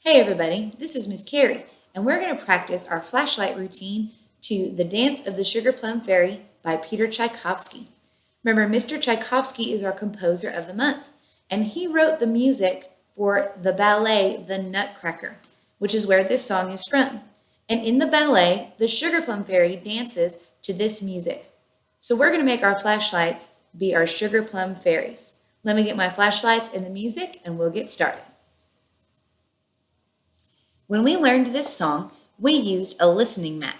Hey everybody, this is Miss Carrie, and we're going to practice our flashlight routine to The Dance of the Sugar Plum Fairy by Peter Tchaikovsky. Remember, Mr. Tchaikovsky is our composer of the month, and he wrote the music for the ballet The Nutcracker, which is where this song is from. And in the ballet, the Sugar Plum Fairy dances to this music. So we're going to make our flashlights be our Sugar Plum Fairies. Let me get my flashlights and the music, and we'll get started. When we learned this song, we used a listening map.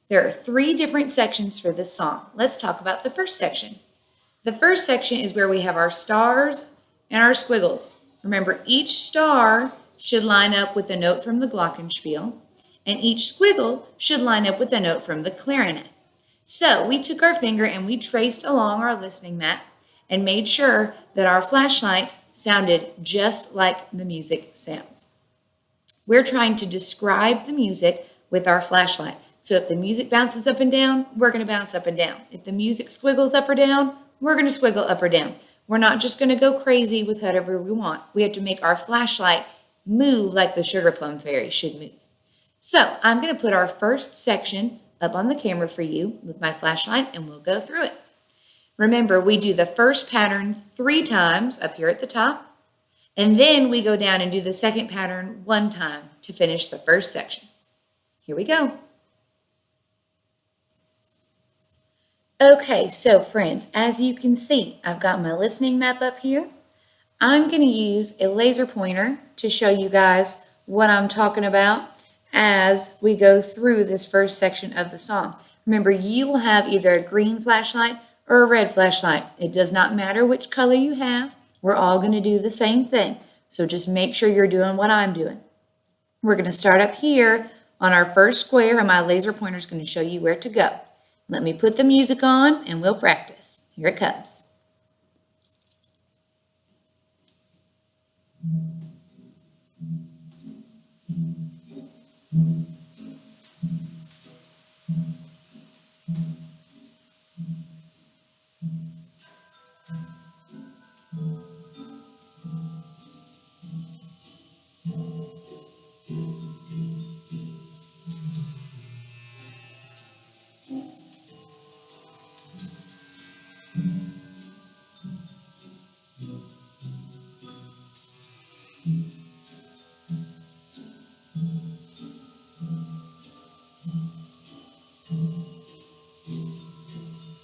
There are 3 different sections for this song. Let's talk about the first section. The first section is where we have our stars and our squiggles. Remember, each star should line up with a note from the glockenspiel, and each squiggle should line up with a note from the clarinet. So we took our finger and we traced along our listening map and made sure that our flashlights sounded just like the music sounds. We're trying to describe the music with our flashlight. So if the music bounces up and down, we're going to bounce up and down. If the music squiggles up or down, we're going to squiggle up or down. We're not just going to go crazy with whatever we want. We have to make our flashlight move like the Sugar Plum Fairy should move. So I'm going to put our first section up on the camera for you with my flashlight, and we'll go through it. Remember, we do the first pattern 3 times up here at the top. And then we go down and do the second pattern 1 time to finish the first section. Here we go. Okay, so friends, as you can see, I've got my listening map up here. I'm going to use a laser pointer to show you guys what I'm talking about as we go through this first section of the song. Remember, you will have either a green flashlight or a red flashlight. It does not matter which color you have. We're all going to do the same thing. So just make sure you're doing what I'm doing. We're going to start up here on our first square, and my laser pointer is going to show you where to go. Let me put the music on and we'll practice. Here it comes.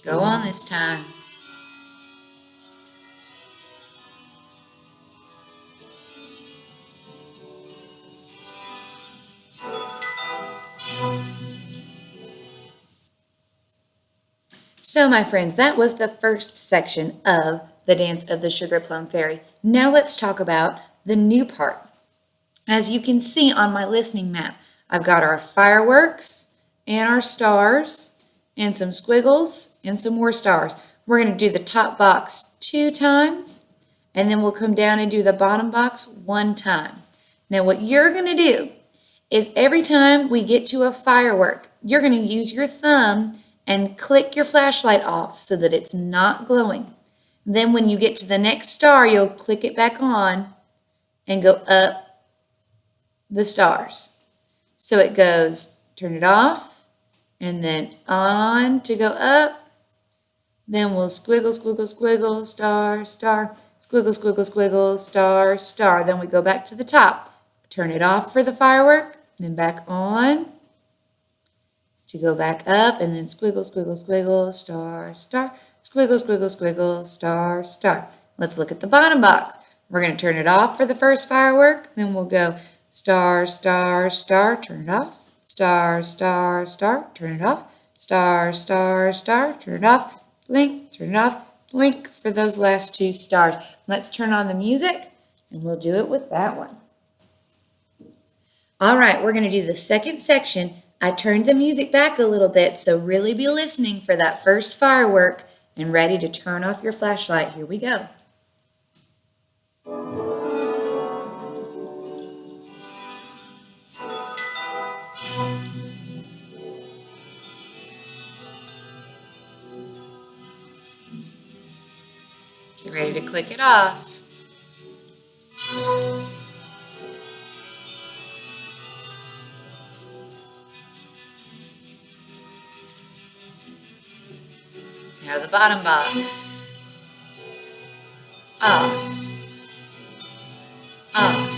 Go on this time. So my friends, that was the first section of the Dance of the Sugar Plum Fairy. Now let's talk about the new part. As you can see on my listening map, I've got our fireworks and our stars and some squiggles and some more stars. We're going to do the top box 2 times, and then we'll come down and do the bottom box 1 time. Now what you're going to do is every time we get to a firework, you're going to use your thumb and click your flashlight off so that it's not glowing. Then when you get to the next star, you'll click it back on and go up the stars. So it goes, turn it off, and then on to go up. Then we'll squiggle, squiggle, squiggle, star, star, squiggle, squiggle, squiggle, star, star. Then we go back to the top. Turn it off for the firework, then back on to go back up, and then squiggle, squiggle, squiggle, star, star, squiggle, squiggle, squiggle, star, star. Let's look at the bottom box. We're going to turn it off for the first firework, then we'll go star, star, star, turn it off. Star, star, star, turn it off. Star, star, star, turn it off. Blink, turn it off. Blink for those last 2 stars. Let's turn on the music, and we'll do it with that one. All right, we're going to do the second section. I turned the music back a little bit, so really be listening for that first firework and ready to turn off your flashlight. Here we go. Get ready to click it off. Now the bottom box. Off, off,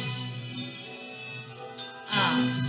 off.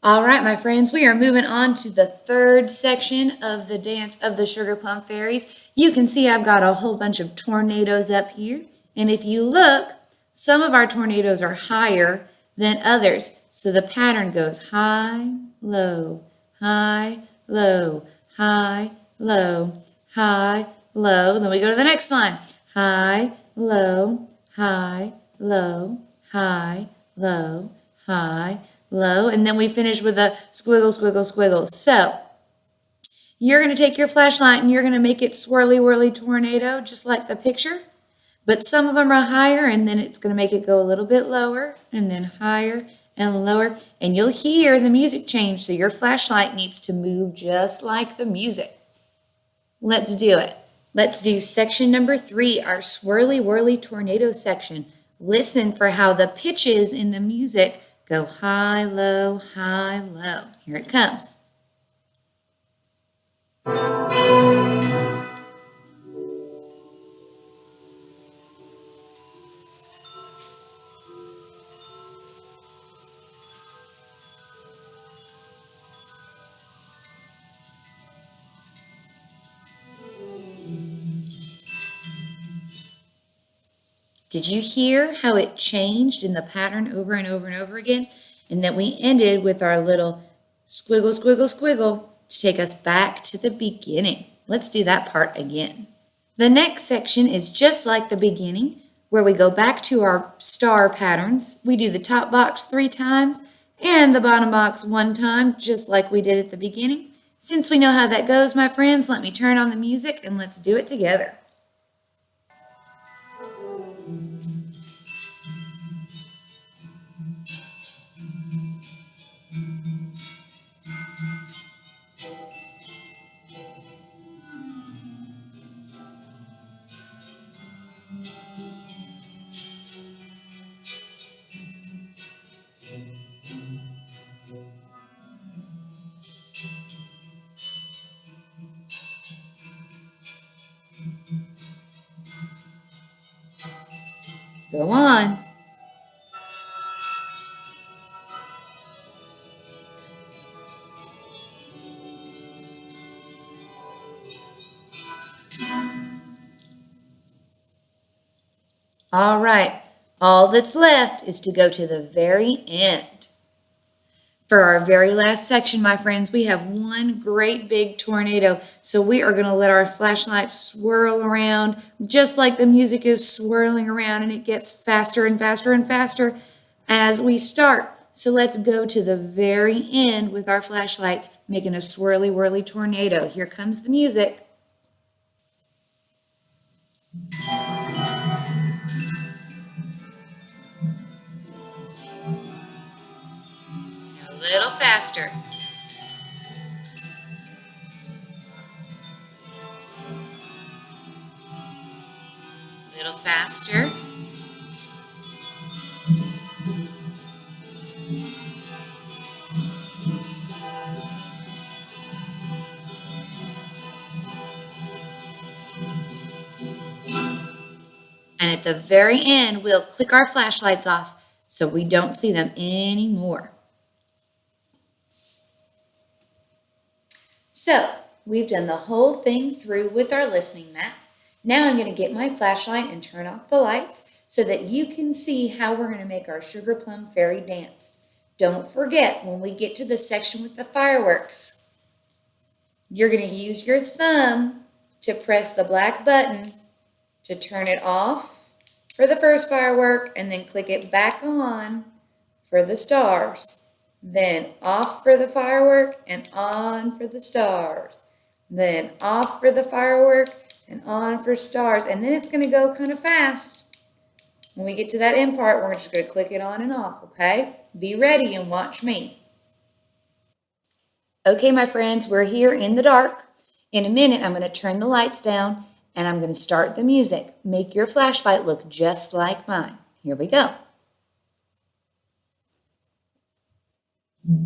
All right, my friends, we are moving on to the third section of the dance of the Sugar Plum Fairies. You can see I've got a whole bunch of tornadoes up here. And if you look, some of our tornadoes are higher than others. So the pattern goes high, low, high, low, high, low, high, low. Then we go to the next line. High, low, high, low, high, low, high, low, and then we finish with a squiggle, squiggle, squiggle. So you're going to take your flashlight and you're going to make it swirly, whirly tornado, just like the picture. But some of them are higher, and then it's going to make it go a little bit lower, and then higher and lower. And you'll hear the music change, so your flashlight needs to move just like the music. Let's do it. Let's do section number 3, our swirly, whirly tornado section. Listen for how the pitches in the music go high, low, high, low. Here it comes. Did you hear how it changed in the pattern over and over and over again? And that we ended with our little squiggle, squiggle, squiggle to take us back to the beginning. Let's do that part again. The next section is just like the beginning, where we go back to our star patterns. We do the top box 3 times and the bottom box 1 time, just like we did at the beginning. Since we know how that goes, my friends, let me turn on the music and let's do it together. Go on. All right, all that's left is to go to the very end. For our very last section, my friends, we have one great big tornado. So we are going to let our flashlight swirl around just like the music is swirling around, and it gets faster and faster and faster as we start. So let's go to the very end with our flashlights, making a swirly, whirly tornado. Here comes the music. A little faster. A little faster. And at the very end, we'll click our flashlights off so we don't see them anymore. So, we've done the whole thing through with our listening map. Now I'm going to get my flashlight and turn off the lights so that you can see how we're going to make our Sugar Plum Fairy dance. Don't forget, when we get to the section with the fireworks, you're going to use your thumb to press the black button to turn it off for the first firework, and then click it back on for the stars. Then off for the firework and on for the stars. Then off for the firework and on for stars. And then it's going to go kind of fast. When we get to that end part, we're just going to click it on and off, okay? Be ready and watch me. Okay, my friends, we're here in the dark. In a minute, I'm going to turn the lights down and I'm going to start the music. Make your flashlight look just like mine. Here we go. Get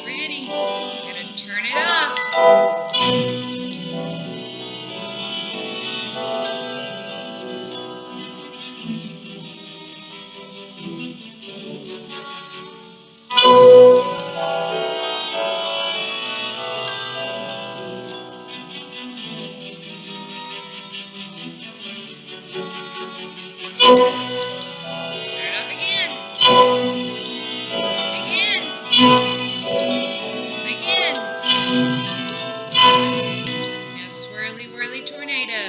ready. I'm going to turn it off. Turn it off again. Again. Again. Now swirly whirly tornado.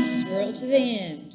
Swirl to the end.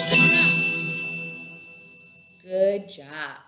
Turn it off. Good job.